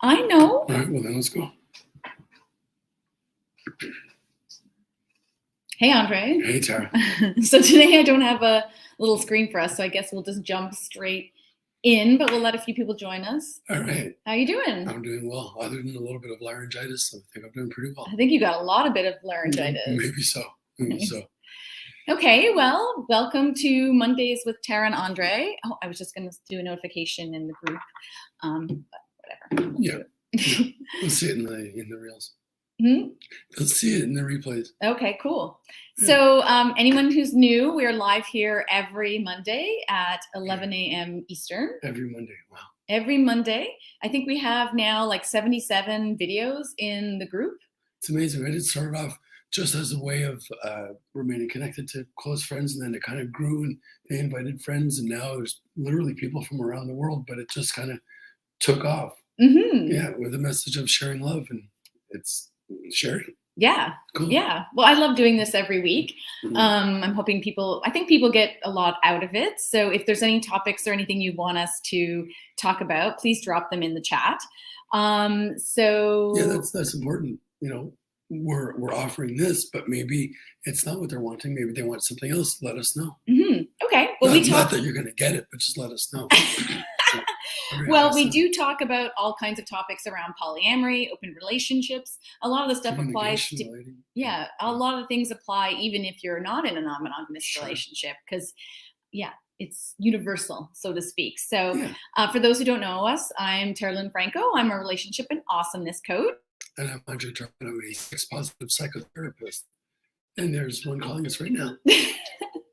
I know. All right, well then let's go. Hey, Andre. Hey, Tara. So today I don't have a little screen for us, so I guess we'll just jump straight in, but we'll let a few people join us. All right. How you doing? I'm doing well. Other than a little bit of laryngitis, I think I'm doing pretty well. I think you got a lot of bit of laryngitis. Maybe so. Okay, well, welcome to Mondays with Tara and Andre. Oh, I was just going to do a notification in the group, but whatever. Yeah. Let's see it in the reels. Hmm? Let's see it in the replays. Okay, cool. Yeah. So anyone who's new, we are live here every Monday at 11 a.m. Eastern. Every Monday. Wow. Every Monday. I think we have now like 77 videos in the group. It's amazing, right? It started off just as a way of remaining connected to close friends, and then it kind of grew and they invited friends, and now there's literally people from around the world, but it just kind of took off. Mm-hmm. Yeah, with a message of sharing love, and it's sharing. Yeah. Cool. Yeah. Well, I love doing this every week. Mhm. I'm hoping I think people get a lot out of it. So if there's any topics or anything you want us to talk about, please drop them in the chat. Yeah, that's important. You know, we're offering this, but maybe it's not what they're wanting. Maybe they want something else. Let us know. Mm-hmm. Okay. Well, not that you're going to get it, but just let us know. Well, we do talk about all kinds of topics around polyamory, open relationships. A lot of the stuff applies to, a lot of things apply even if you're not in a non-monogamous relationship, because, it's universal, so to speak. So for those who don't know us, I'm Tara Franco. I'm a relationship and awesomeness coach. And I'm Andre Turpin. I'm a sex-positive psychotherapist. And there's one calling us right now.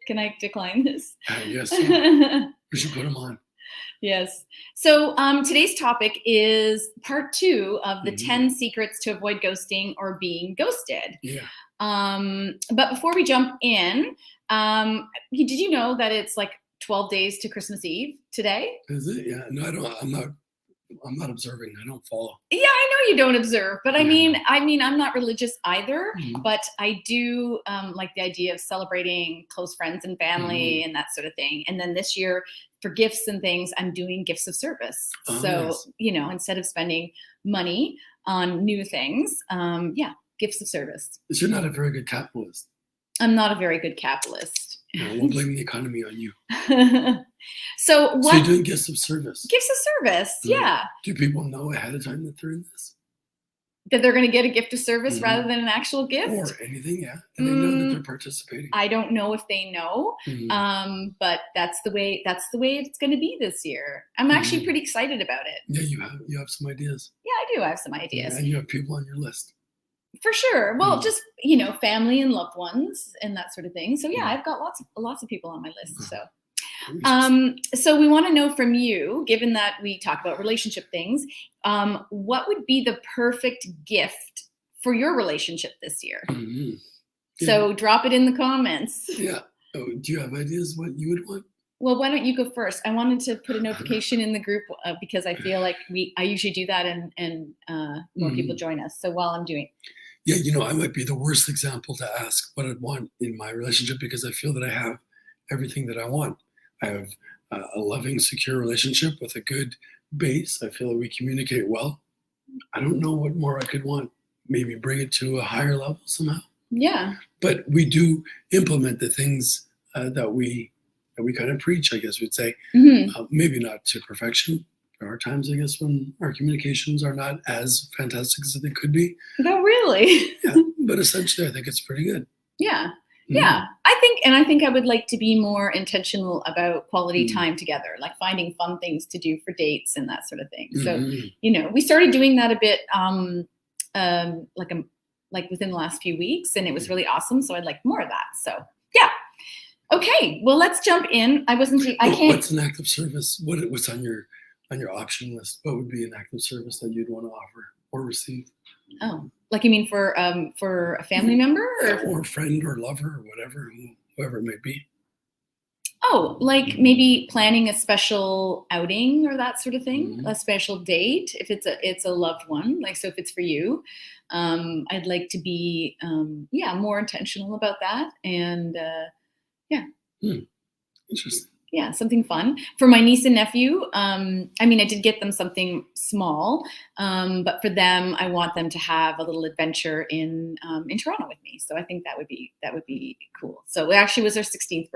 Can I decline this? Yes. We should put them on. Yes. So today's topic is part 2 of the 10 secrets to avoid ghosting or being ghosted. Yeah. But before we jump in, did you know that it's like 12 days to Christmas Eve today? Is it? Yeah. No, I'm not observing. I don't follow. Yeah, I know you don't observe, but I mean, I'm not religious either, but I do like the idea of celebrating close friends and family and that sort of thing. And then this year, for gifts and things, I'm doing gifts of service. So, nice. Instead of spending money on new things, gifts of service. You're not a very good capitalist. I'm not a very good capitalist. We'll blame the economy on you. So you're doing gifts of service. Gifts of service, yeah. Do people know ahead of time that they're in this? That they're going to get a gift of service rather than an actual gift? Or anything, yeah. And they know that they're participating. I don't know if they know, but that's the way it's going to be this year. I'm actually pretty excited about it. Yeah, you have some ideas. Yeah, I do have some ideas. Yeah, and you have people on your list. For sure. Well, just, family and loved ones and that sort of thing. So yeah, I've got lots of people on my list. So we want to know from you, given that we talk about relationship things, what would be the perfect gift for your relationship this year? Yeah. So drop it in the comments. Yeah. Oh, do you have ideas what you would want? Well, why don't you go first? I wanted to put a notification in the group because I feel like I usually do that and more people join us. So while I'm doing. Yeah, I might be the worst example to ask what I'd want in my relationship because I feel that I have everything that I want. I have a loving, secure relationship with a good base. I feel that we communicate well. I don't know what more I could want. Maybe bring it to a higher level somehow. Yeah. But we do implement the things that we kind of preach, I guess we'd say. Maybe not to perfection. There are times, I guess, when our communications are not as fantastic as they could be. No, really? Yeah, but essentially, I think it's pretty good. Yeah. Yeah, I think I would like to be more intentional about quality time together, like finding fun things to do for dates and that sort of thing. So, we started doing that a bit, like within the last few weeks, and it was really awesome. So I'd like more of that. So, yeah. Okay, well, let's jump in. What's an act of service? What's on your option list? What would be an act of service that you'd want to offer or receive? Oh, like you mean for a family member or friend or lover or whatever, whoever it might be. Oh, like maybe planning a special outing or that sort of thing, a special date. If it's a loved one, like so if it's for you, I'd like to be more intentional about that and Interesting. Yeah, something fun for my niece and nephew. I mean, I did get them something small, but for them, I want them to have a little adventure in Toronto with me. So I think that would be cool. So it actually was their 16th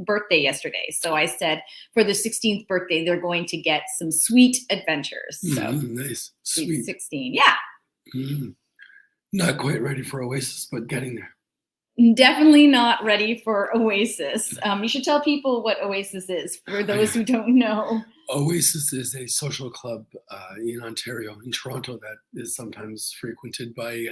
birthday yesterday. So I said for the 16th birthday, they're going to get some sweet adventures. So nice, sweet. 16, yeah. Not quite ready for Oasis, but getting there. Definitely not ready for Oasis. You should tell people what Oasis is for those who don't know. Oasis is a social club in Ontario, in Toronto, that is sometimes frequented by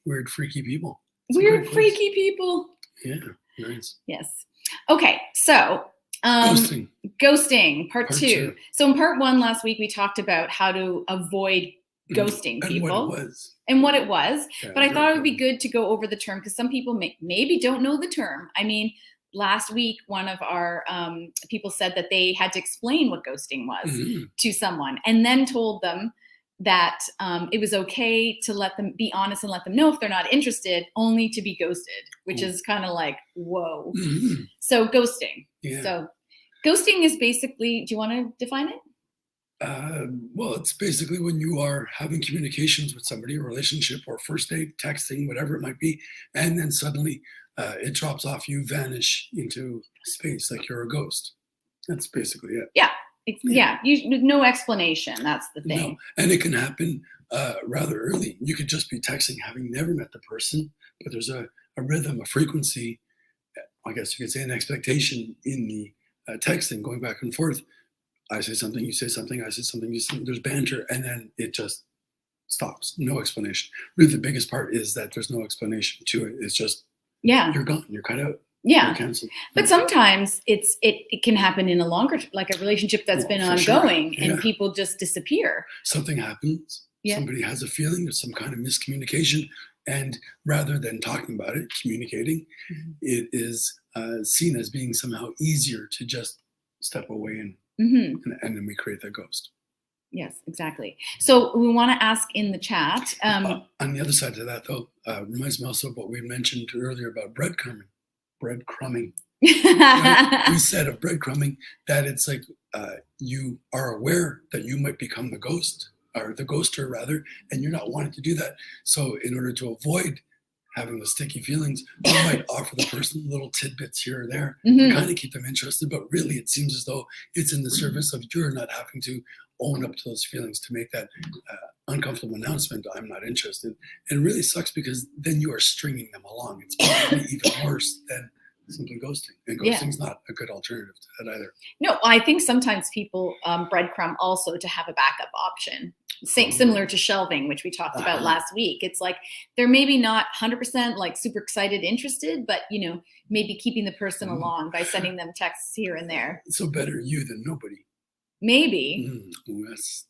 weird, freaky people. Weird, freaky people. Yeah, nice. Yes. Okay, so ghosting, part two. So in part one last week, we talked about how to avoid ghosting people. And what it was. Yeah, but I thought it would be good to go over the term because some people maybe don't know the term. I mean, last week, one of our people said that they had to explain what ghosting was to someone and then told them that it was okay to let them be honest and let them know if they're not interested, only to be ghosted, which is kind of like, whoa. So ghosting. Yeah. So ghosting is basically, do you want to define it? Well, it's basically when you are having communications with somebody, a relationship or first date, texting, whatever it might be, and then suddenly it drops off, you vanish into space like you're a ghost. That's basically it. Yeah. Yeah. No explanation. That's the thing. No. And it can happen rather early. You could just be texting, having never met the person, but there's a rhythm, a frequency, I guess you could say an expectation in the texting going back and forth. I say something, you say something, I say something, you say something, there's banter, and then it just stops. No explanation. Really, the biggest part is that there's no explanation to it. It's just, you're gone, you're cut out. Yeah. You're canceled. But sometimes it can happen in a longer, like a relationship that's been ongoing and people just disappear. Something happens. Yeah. Somebody has a feeling, there's some kind of miscommunication. And rather than talking about it, communicating, it is seen as being somehow easier to just step away and then we create that ghost. Yes, exactly. So we want to ask in the chat. On the other side of that, though, reminds me also of what we mentioned earlier about breadcrumbing. Right? We said of breadcrumbing that it's like you are aware that you might become the ghost, or the ghoster rather, and you're not wanting to do that. So in order to avoid having the sticky feelings, you might offer the person little tidbits here or there to kind of keep them interested. But really, it seems as though it's in the service of you're not having to own up to those feelings to make that uncomfortable announcement, I'm not interested. And it really sucks because then you are stringing them along. It's probably even worse than simply ghosting. And ghosting's not a good alternative to that either. No, I think sometimes people breadcrumb also to have a backup option. Similar to shelving, which we talked about last week. It's like they're maybe not 100% like super excited, interested, but maybe keeping the person along by sending them texts here and there. So better you than nobody. Maybe. That's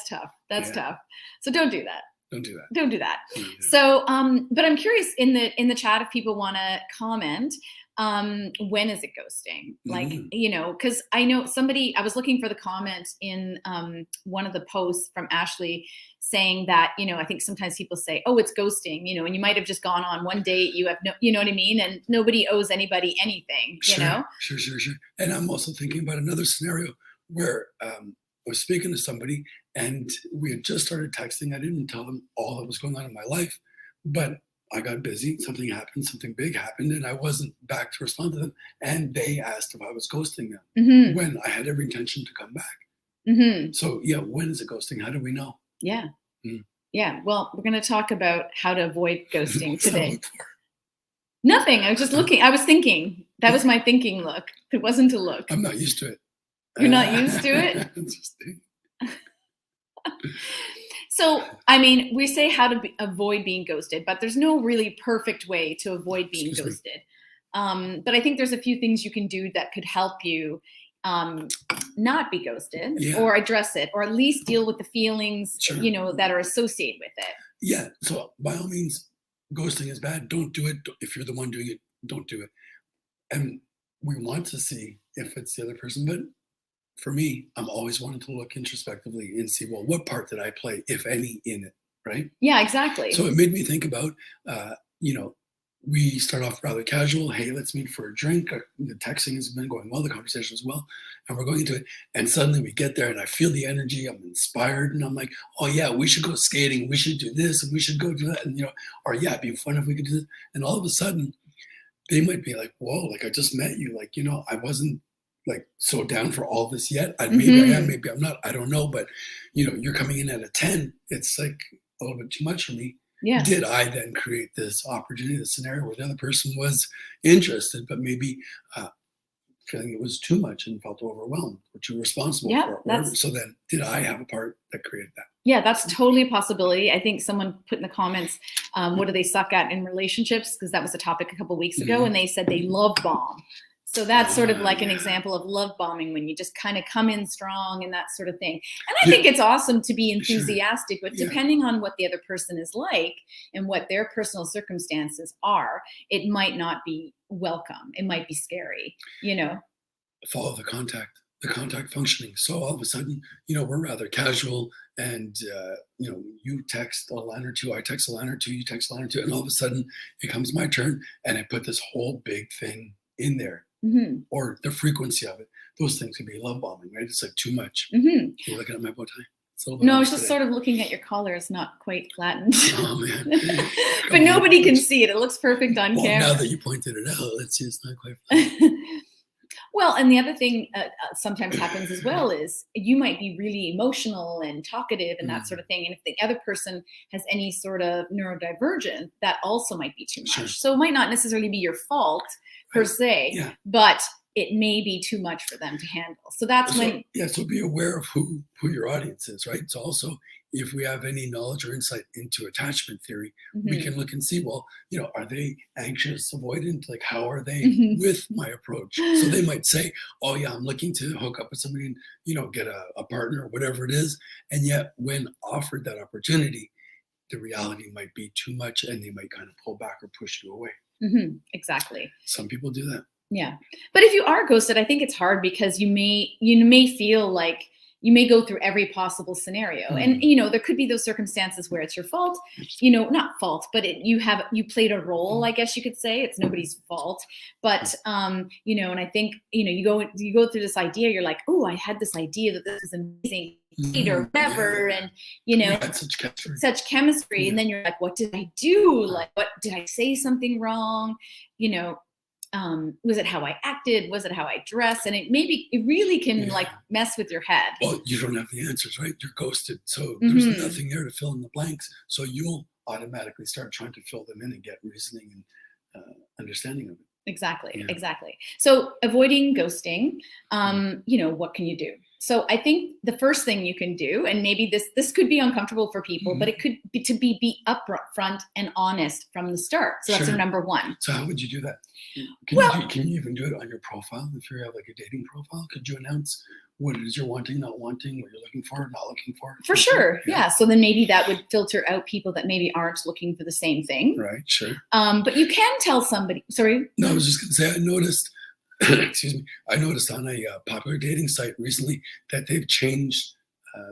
tough. That's tough. So don't do that. Don't do that. Don't do that. So, but I'm curious in the chat if people want to comment. When is it ghosting? Like, because I know I was looking for the comment in one of the posts from Ashley saying that, I think sometimes people say, oh, it's ghosting, and you might have just gone on one date, you have no, you know what I mean? And nobody owes anybody anything, Sure. And I'm also thinking about another scenario where I was speaking to somebody and we had just started texting. I didn't tell them all that was going on in my life, but I got busy, something happened, something big happened, and I wasn't back to respond to them. And they asked if I was ghosting them when I had every intention to come back. So when is it ghosting? How do we know? Yeah. Yeah. Well, we're going to talk about how to avoid ghosting today. Nothing. I was just looking. I was thinking. That was my thinking look. It wasn't a look. I'm not used to it. You're not used to it? So, I mean, we say how to avoid being ghosted, but there's no really perfect way to avoid being ghosted. But I think there's a few things you can do that could help you not be ghosted or address it, or at least deal with the feelings, that are associated with it. Yeah. So by all means, ghosting is bad. Don't do it. If you're the one doing it, don't do it. And we want to see if it's the other person, but for me, I'm always wanting to look introspectively and see, well, what part did I play, if any, in it, right? Yeah, exactly. So it made me think about, we start off rather casual. Hey, let's meet for a drink. The texting has been going well, the conversation as well, and we're going into it. And suddenly we get there, and I feel the energy. I'm inspired, and I'm like, oh yeah, we should go skating. We should do this, and we should go do that, and or yeah, it'd be fun if we could do this. And all of a sudden, they might be like, whoa, like I just met you. Like I wasn't like so down for all this yet. Maybe I am, maybe I'm not. I don't know, but you're coming in at a 10. It's like a little bit too much for me. Yeah. Did I then create this opportunity, this scenario where the other person was interested, but maybe feeling it was too much and felt overwhelmed or too responsible for it? So then did I have a part that created that? Yeah, that's totally a possibility. I think someone put in the comments, what do they suck at in relationships? Because that was a topic a couple of weeks ago, and they said they love bomb. So that's sort of like an example of love bombing, when you just kind of come in strong and that sort of thing. And I think it's awesome to be enthusiastic, but depending on what the other person is like and what their personal circumstances are, it might not be welcome. It might be scary, Follow the contact functioning. So all of a sudden, we're rather casual, and you text a line or two, I text a line or two, you text a line or two, and all of a sudden it comes my turn, and I put this whole big thing in there. Or the frequency of it. Those things can be love bombing, right? It's like too much. You're looking at my bow tie. No, I was just sort of looking at your collar. It's not quite flattened. Oh, man. But nobody can see it. It looks perfect on camera. Now that you pointed it out, let's see, it's not quite flat. Well, and the other thing sometimes happens as well is you might be really emotional and talkative and that sort of thing. And if the other person has any sort of neurodivergent, that also might be too much. Sure. So it might not necessarily be your fault per se, but it may be too much for them to handle. So that's when... Yeah, so be aware of who your audience is, right? So also, if we have any knowledge or insight into attachment theory, we can look and see, well, are they anxious, avoidant? Like, how are they with my approach? So they might say, oh yeah, I'm looking to hook up with somebody and, get a partner or whatever it is. And yet when offered that opportunity, the reality might be too much, and they might kind of pull back or push you away. Exactly. Some people do that. Yeah. But if you are ghosted, I think it's hard because you may feel like you may go through every possible scenario. And, there could be those circumstances where it's your fault, not fault, but you played a role, I guess you could say. It's nobody's fault. But, and I think, you go through this idea, you're like, oh, I had this idea that this is amazing or whatever. And, such chemistry. And then you're like, what did I do? Like, what did I say something wrong? Was it how I acted? Was it how I dressed? And it really can like mess with your head. Well, you don't have the answers, right? You're ghosted. So there's nothing there to fill in the blanks. So you'll automatically start trying to fill them in and get reasoning and understanding of it. Exactly. So avoiding ghosting, what can you do? So I think the first thing you can do, and maybe this could be uncomfortable for people, but it could be to be upfront and honest from the start. So that's number one. So how would you do that? Can you even do it on your profile? If you have like a dating profile, could you announce what it is you're wanting, not wanting, what you're looking for, not looking for? For sure. Yeah. So then maybe that would filter out people that maybe aren't looking for the same thing. Right. Sure. But you can tell somebody, sorry. No, I was just going to say, I noticed, I noticed on a popular dating site recently that they've changed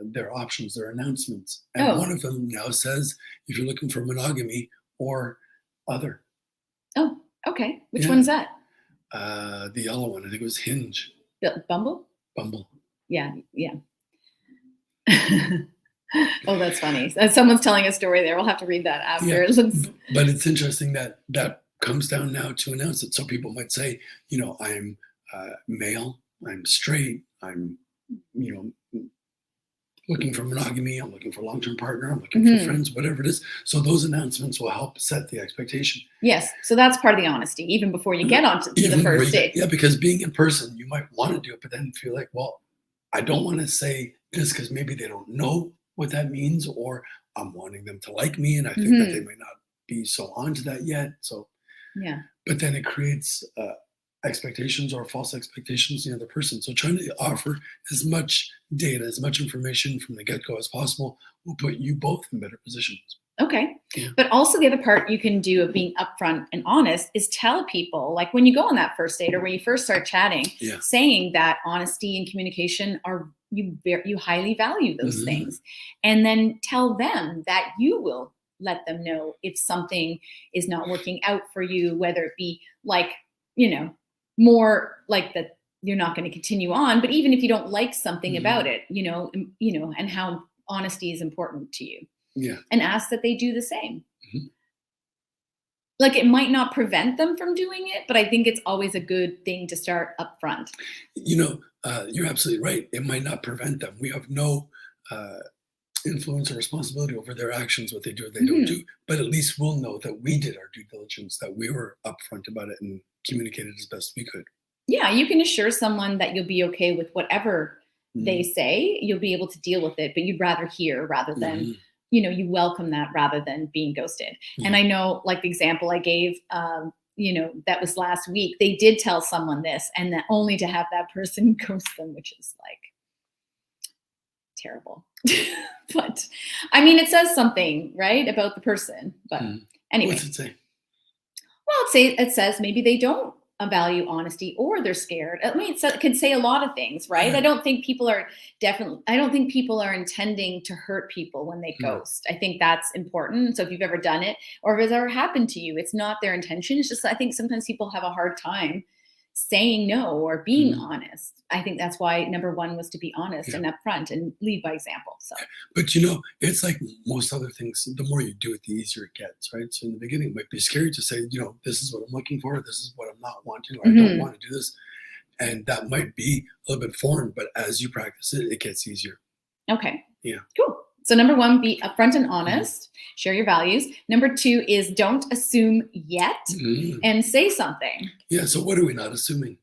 their options, their announcements. And one of them now says, if you're looking for monogamy or other. Oh, okay. Which one's that? The yellow one. I think it was Hinge. Bumble? Bumble. Yeah. Oh, that's funny. Someone's telling a story there. We'll have to read that after. Yeah. But it's interesting that comes down now to announce it. So people might say, I'm male, I'm straight, I'm, looking for monogamy, I'm looking for a long-term partner, I'm looking for friends, whatever it is. So those announcements will help set the expectation. Yes. So that's part of the honesty, even before you get on to the first date. Yeah, because being in person, you might want to do it, but then feel like, well, I don't want to say this because maybe they don't know what that means, or I'm wanting them to like me, and I think that they might not be so onto that yet. So, but then it creates expectations or false expectations in the other person. So trying to offer as much data, as much information from the get-go as possible will put you both in better positions. Okay. Yeah. But also the other part you can do of being upfront and honest is tell people, like when you go on that first date or when you first start chatting, saying that honesty and communication you highly value those things. And then tell them that you will let them know if something is not working out for you, whether it be like, you know, more like that you're not going to continue on, but even if you don't like something about it, you know, and how honesty is important to you. Yeah. And ask that they do the same. Like, it might not prevent them from doing it, but I think it's always a good thing to start up front. You know, you're absolutely right. It might not prevent them. We have no influence or responsibility over their actions, what they do or they don't do. But at least we'll know that we did our due diligence, that we were upfront about it and communicated as best we could. Yeah, you can assure someone that you'll be okay with whatever they say. You'll be able to deal with it, but you'd rather hear rather than you know, you welcome that rather than being ghosted. And I know, like the example I gave, you know, that was last week, they did tell someone this, and that only to have that person ghost them, which is like terrible. But I mean, it says something, right, about the person. But anyway. What's it say? Well, it says maybe they don't value honesty, or they're scared. I mean, it could say a lot of things, right? I don't think people are intending to hurt people when they ghost. I think that's important. So if you've ever done it, or if it's ever happened to you, it's not their intention. It's just, I think sometimes people have a hard time saying no or being honest. I think that's why number one was to be honest and upfront and lead by example. So, but you know, it's like most other things. The more you do it, the easier it gets, right? So in the beginning, it might be scary to say, you know, this is what I'm looking for. This is what I'm not wanting. Or I don't want to do this, and that might be a little bit foreign. But as you practice it, it gets easier. Okay. Yeah. Cool. So number one, be upfront and honest. Share your values. Number two is don't assume yet, and say something. Yeah. So what are we not assuming?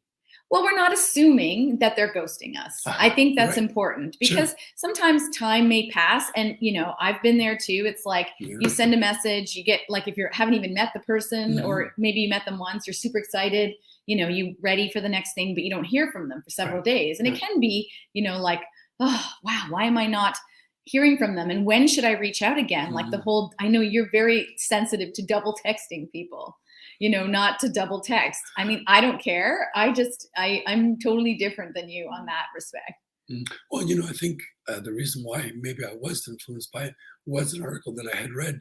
Well, we're not assuming that they're ghosting us. I think that's important, because sometimes time may pass, and you know, I've been there too. It's like you send a message, you get, like, if you haven't even met the person, or maybe you met them once, you're super excited, you know, you ready for the next thing, but you don't hear from them for several days. And it can be, you know, like, oh, wow, why am I not hearing from them? And when should I reach out again? Like the whole, I know you're very sensitive to double texting people, you know, not to double text. I mean, I don't care. I'm totally different than you on that respect. Well, you know, I think the reason why maybe I was influenced by it was an article that I had read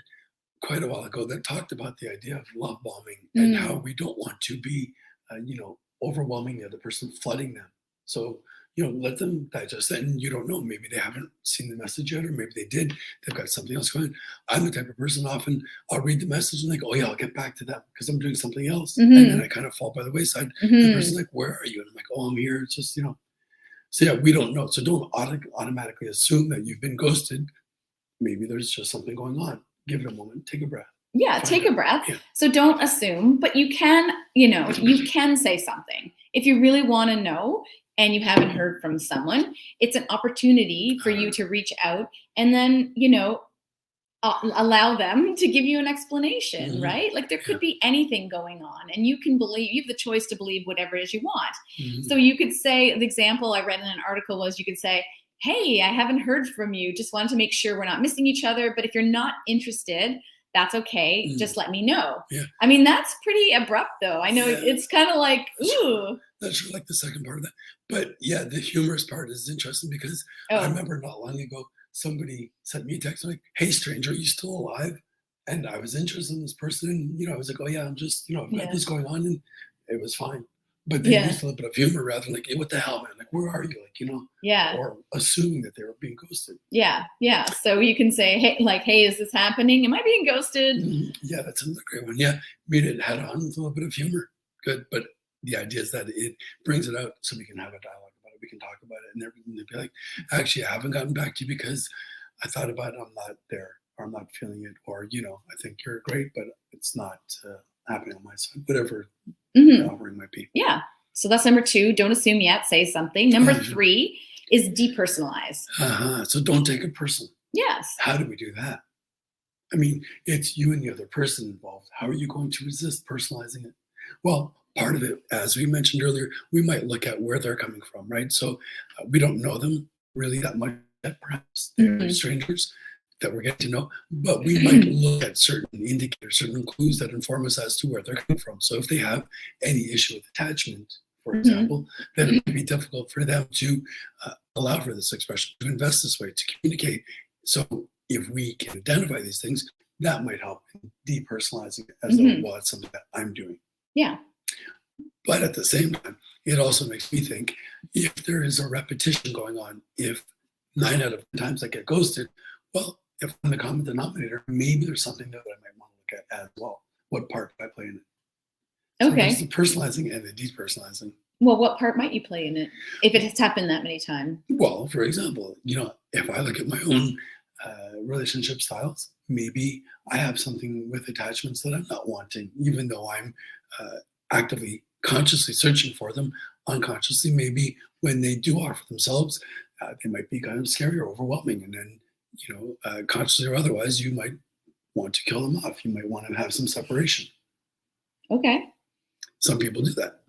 quite a while ago that talked about the idea of love bombing and how we don't want to be, you know, overwhelming the other person, flooding them. So, you know, let them digest that. And you don't know, maybe they haven't seen the message yet, or maybe they did. They've got something else going on. I'm the type of person, often I'll read the message and like, oh yeah, I'll get back to that because I'm doing something else. And then I kind of fall by the wayside. The person's like, where are you? And I'm like, oh, I'm here. It's just, you know. So yeah, we don't know. So don't automatically assume that you've been ghosted. Maybe there's just something going on. Give it a moment. Take a breath. Yeah, take a breath. Yeah. So don't assume, but you can, you know, you can say something. If you really want to know and you haven't heard from someone, it's an opportunity for you to reach out and then, you know, allow them to give you an explanation, right? Like there could be anything going on, and you can believe, you have the choice to believe whatever it is you want. So you could say, the example I read in an article was, you could say, hey, I haven't heard from you. Just wanted to make sure we're not missing each other. But if you're not interested, that's okay. Just let me know. Yeah. I mean, that's pretty abrupt though. I know it's kind of like, ooh. That's like the second part of that. But yeah, the humorous part is interesting because I remember not long ago, somebody sent me a text like, hey, stranger, are you still alive? And I was interested in this person. And, you know, I was like, oh yeah, I'm just, you know, I've got this going on, and it was fine. But they used a little bit of humor rather than like, hey, what the hell, man? Like, where are you? Like, you know, or assuming that they were being ghosted. Yeah. So you can say, hey, like, hey, is this happening? Am I being ghosted? Yeah, that's another great one. Yeah, meet it head on with a little bit of humor. Good. But the idea is that it brings it out so we can have a dialogue about it. We can talk about it, and they'll be like, actually, I haven't gotten back to you because I thought about it. I'm not there, or I'm not feeling it, or, you know, I think you're great, but it's not happening on my side, whatever the offering might be. Yeah. So that's number 2. Don't assume yet. Say something. Number 3 is depersonalize. So don't take it personal. Yes. How do we do that? I mean, it's you and the other person involved. How are you going to resist personalizing it? Well, part of it, as we mentioned earlier, we might look at where they're coming from, right? So we don't know them really that much yet, perhaps. They're strangers that we're getting to know, but we might look at certain indicators, certain clues that inform us as to where they're coming from. So if they have any issue with attachment, for example, then it might be difficult for them to allow for this expression, to invest this way, to communicate. So if we can identify these things, that might help in depersonalizing it as though, well, it's something that I'm doing. Yeah. But at the same time, it also makes me think, if there is a repetition going on, if 9 out of 10 times I get ghosted, well, if I'm the common denominator, maybe there's something there that I might want to look at as well. What part do I play in it? So there's the personalizing and the depersonalizing. Well, what part might you play in it if it has happened that many times? Well, for example, if I look at my own relationship styles, maybe I have something with attachments that I'm not wanting, even though I'm actively, consciously searching for them. Unconsciously, maybe when they do offer themselves, they might be kind of scary or overwhelming. And then, consciously or otherwise, you might want to kill them off. You might want to have some separation. Okay. Some people do that.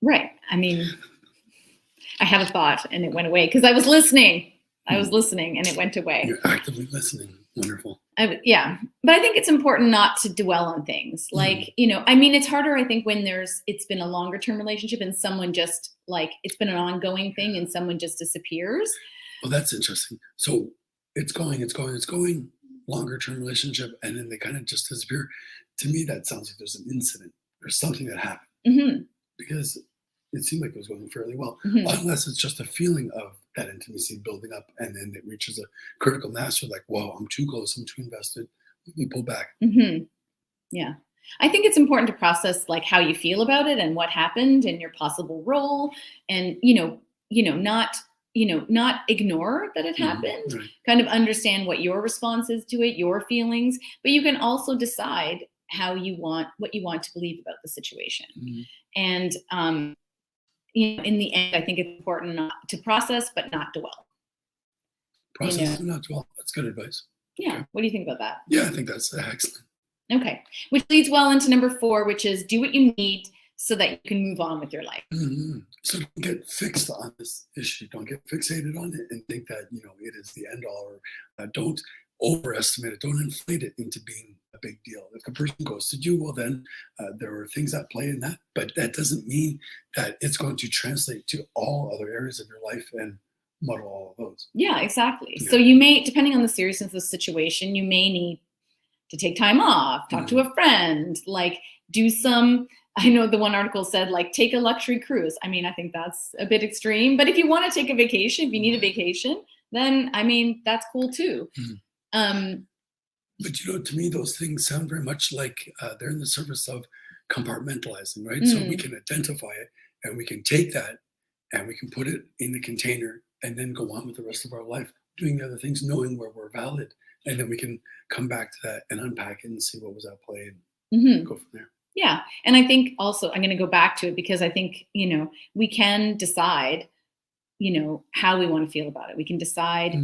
Right. I mean, I had a thought and it went away because I was listening. I was listening and it went away. You're actively listening. Wonderful. Yeah. But I think it's important not to dwell on things. Like, I mean, it's harder, I think, when it's been a longer term relationship and someone just it's been an ongoing thing and someone just disappears. Well, that's interesting. So it's going, longer term relationship, and then they kind of just disappear. To me, that sounds like there's an incident. There's something that happened. Because it seemed like it was going fairly well, unless it's just a feeling of that intimacy building up, and then it reaches a critical mass. You're like, whoa, I'm too close, I'm too invested. Let me pull back. Yeah. I think it's important to process how you feel about it and what happened and your possible role, and not ignore that it happened. Right. Kind of understand what your response is to it, your feelings, but you can also decide what you want to believe about the situation. And in the end, I think it's important not to process, but not dwell. Process and not dwell. That's good advice. Yeah. Okay. What do you think about that? Yeah, I think that's excellent. Okay. Which leads well into number 4, which is do what you need so that you can move on with your life. So don't get fixed on this issue. Don't get fixated on it and think that, it is the end all, or don't overestimate it. Don't inflate it into being a big deal. If the person ghosted you, well, then there are things at play in that, but that doesn't mean that it's going to translate to all other areas of your life and muddle all of those. Yeah, exactly. Yeah. So you may, depending on the seriousness of the situation, you may need to take time off, talk to a friend, do some, I know the one article said, take a luxury cruise. I mean, I think that's a bit extreme, but if you want to take a vacation, if you need a vacation, then, I mean, that's cool too. But to me, those things sound very much like they're in the service of compartmentalizing, right? So we can identify it and we can take that and we can put it in the container and then go on with the rest of our life, doing the other things, knowing where we're valid. And then we can come back to that and unpack it and see what was at play and go from there. Yeah. And I think also, I'm going to go back to it because I think, we can decide, how we want to feel about it. We can decide,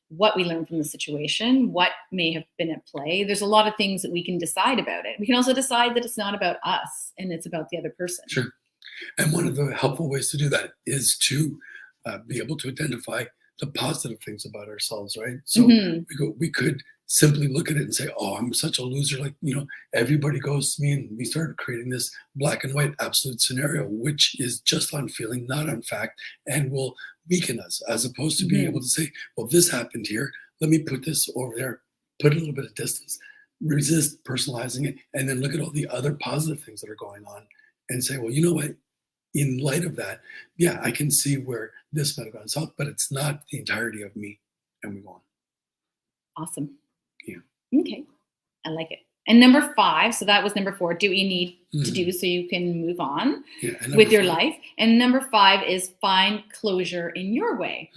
what we learn from the situation, what may have been at play. There's a lot of things that we can decide about it. We can also decide that it's not about us and it's about the other person. Sure. And one of the helpful ways to do that is to be able to identify the positive things about ourselves, right? So we could simply look at it and say, oh, I'm such a loser. Everybody goes to me, and we start creating this black and white absolute scenario, which is just on feeling, not on fact, and will weaken us, as opposed to being able to say, well, this happened here. Let me put this over there, put a little bit of distance, resist personalizing it, and then look at all the other positive things that are going on and say, well, you know what? In light of that, yeah, I can see where this might have gone south, but it's not the entirety of me. And we go on. Awesome. Yeah. Okay. I like it. And number 5, so that was number 4, do what you need to do so you can move on with your life. And number 5 is find closure in your way.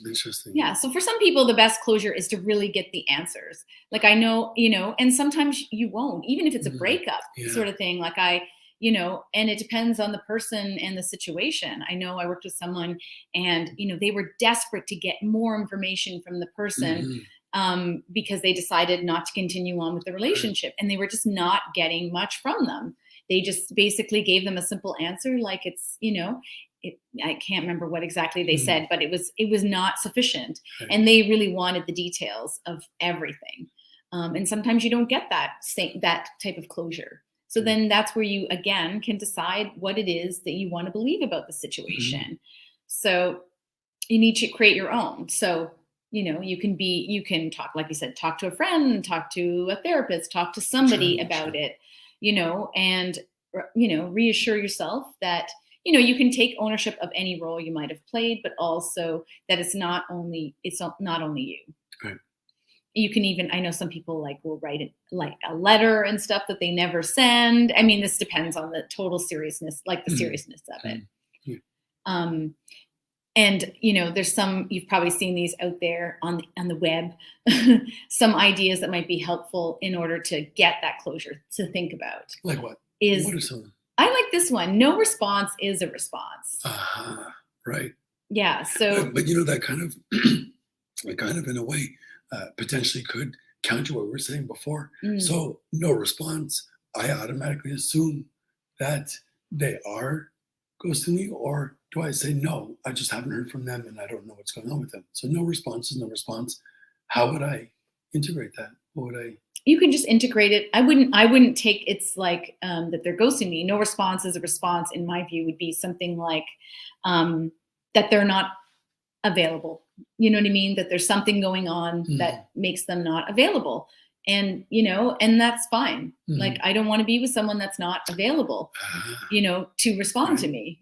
Interesting. Yeah. So for some people, the best closure is to really get the answers. I know, and sometimes you won't, even if it's a breakup sort of thing. And it depends on the person and the situation. I know I worked with someone and, they were desperate to get more information from the person because they decided not to continue on with the relationship and they were just not getting much from them. They just basically gave them a simple answer. It's, I can't remember what exactly they said, but it was not sufficient. Right. And they really wanted the details of everything. And sometimes you don't get that type of closure. So then that's where you, again, can decide what it is that you want to believe about the situation. So you need to create your own. So you can talk, like you said, talk to a friend, talk to a therapist, talk to somebody about it, and, reassure yourself that, you can take ownership of any role you might have played, but also that it's not only you. Right. You can even, I know some people will write it like a letter and stuff that they never send. I mean, this depends on the total seriousness, the seriousness of it. And there's you've probably seen these out there on the web, some ideas that might be helpful in order to get that closure to think about. Like what? What are some? I like this one. No response is a response. Right. Yeah. So, but that kind of in a way potentially could counter what we were saying before. So no response, I automatically assume that they are ghosting me, or do I say no? I just haven't heard from them and I don't know what's going on with them. So no response is no response. How would I integrate that? What would I? You can just integrate it. I wouldn't take it's like that they're ghosting me. No response is a response, in my view, would be something like that they're not available. You know what I mean? That there's something going on that makes them not available. And, and that's fine. Like, I don't want to be with someone that's not available, to respond to me,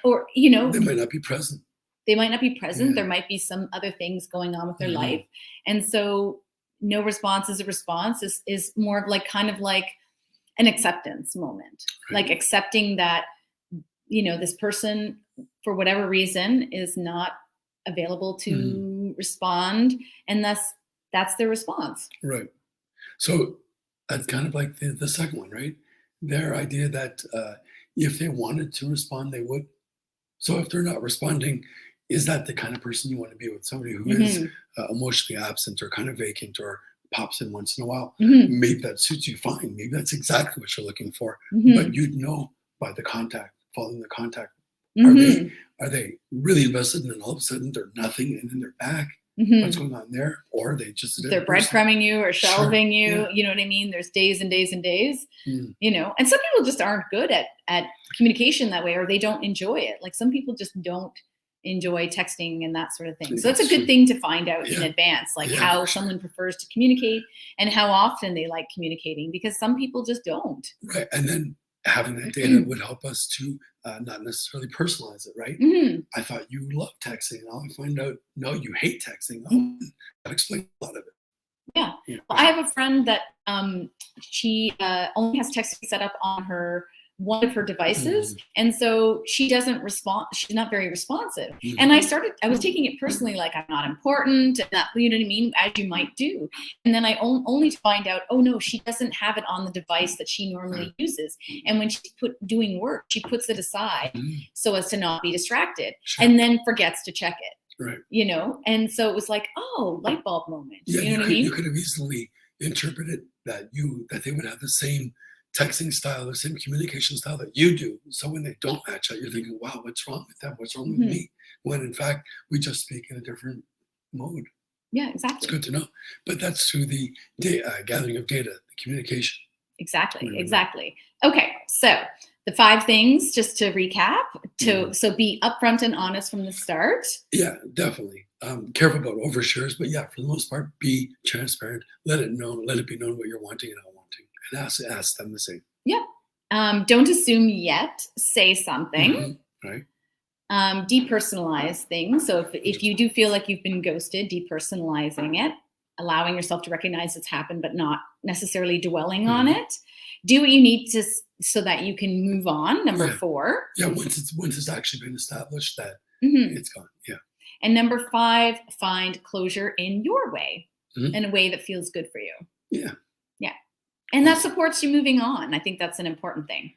or, they might not be present. They might not be present. There might be some other things going on with their life. And so no response is a response is more of kind of like an acceptance moment, like accepting that, this person for whatever reason is not available to respond. And that's their response. Right. So that's kind of like the second one, right? Their idea that if they wanted to respond, they would. So if they're not responding, is that the kind of person you want to be with? Somebody who is emotionally absent or kind of vacant or pops in once in a while? Maybe that suits you fine. Maybe that's exactly what you're looking for. But you'd know by the contact, following the contact. Are they really invested, and then all of a sudden they're nothing and then they're back? What's going on there? Or are they just they're breadcrumbing you or shelving you? You know what I mean? There's days and days and days. And some people just aren't good at communication that way, or they don't enjoy it. Like some people just don't enjoy texting and that sort of thing. So that's a good thing to find out in advance, like how someone prefers to communicate and how often they like communicating, because some people just don't. Right. And then having that data would help us to not necessarily personalize it, right? I thought you love texting. Now I find out, no, you hate texting. That explains a lot of it. Yeah. Well, I have a friend that she only has texting set up on one of her devices. And so she doesn't respond. She's not very responsive. And I was taking it personally, like I'm not important and that, you know what I mean? As you might do. And then I only to find out, oh no, she doesn't have it on the device that she normally uses. And when she's doing work, she puts it aside so as to not be distracted and then forgets to check it. Right. And so it was like, oh, light bulb moment. Yeah, you know what I mean? You could have easily interpreted that they would have the same texting style, the same communication style that you do. So when they don't match up, you're thinking, wow, what's wrong with them? What's wrong with me? When in fact, we just speak in a different mode. Yeah, exactly. It's good to know. But that's through the gathering of data, the communication. Exactly. Okay, so the 5 things, just to recap, so be upfront and honest from the start. Yeah, definitely. Careful about overshares, but yeah, for the most part, be transparent. Let it be known what you're wanting and not wanting, and ask them the same. Yeah. Don't assume yet. Say something. Right. Depersonalize things. So if you do feel like you've been ghosted, depersonalizing it, allowing yourself to recognize it's happened, but not necessarily dwelling on it. Do what you need to so that you can move on. Number 4. Yeah, once it's actually been established that it's gone. Yeah. And number 5, find closure in your way, in a way that feels good for you. Yeah. Yeah. And that supports you moving on. I think that's an important thing.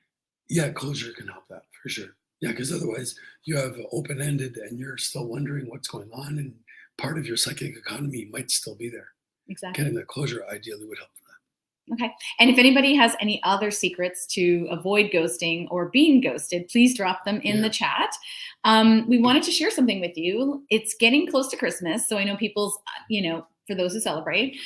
Yeah, closure can help that for sure. Yeah, because otherwise you have open-ended and you're still wondering what's going on, and part of your psychic economy might still be there. Exactly. Getting that closure ideally would help for that. Okay. And if anybody has any other secrets to avoid ghosting or being ghosted, please drop them in the chat. We wanted to share something with you. It's getting close to Christmas, so I know people's, for those who celebrate,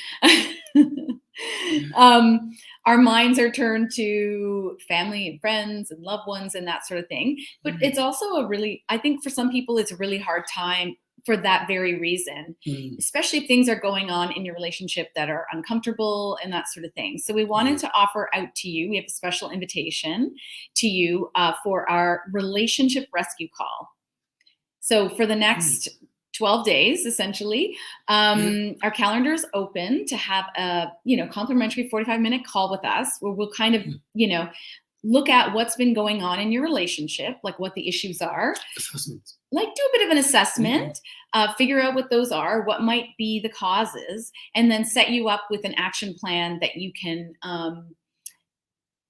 our minds are turned to family and friends and loved ones and that sort of thing. But it's also I think for some people, it's a really hard time for that very reason, especially if things are going on in your relationship that are uncomfortable and that sort of thing. So we wanted to offer out to you, we have a special invitation to you for our relationship rescue call. So for the next 12 days, essentially, our calendar is open to have a, complimentary 45-minute call with us where we'll kind of, look at what's been going on in your relationship, like what the issues are. Assessments. Like do a bit of an assessment, figure out what those are, what might be the causes, and then set you up with an action plan that you can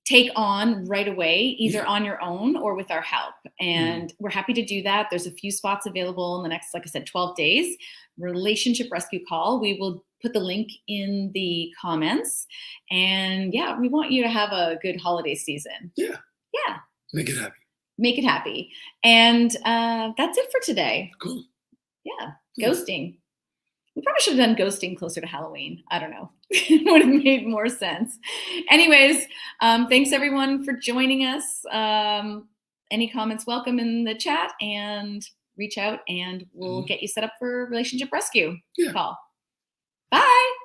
take on right away, either on your own or with our help. And we're happy to do that. There's a few spots available in the next, like I said, 12 days. Relationship rescue call. We will put the link in the comments. And yeah, we want you to have a good holiday season. Yeah. Yeah. Make it happy. Make it happy. And that's it for today. Cool. Yeah. Ghosting. We probably should have done ghosting closer to Halloween. I don't know. It would have made more sense. Anyways, thanks everyone for joining us. Any comments welcome in the chat, and reach out and we'll get you set up for relationship rescue call. Bye.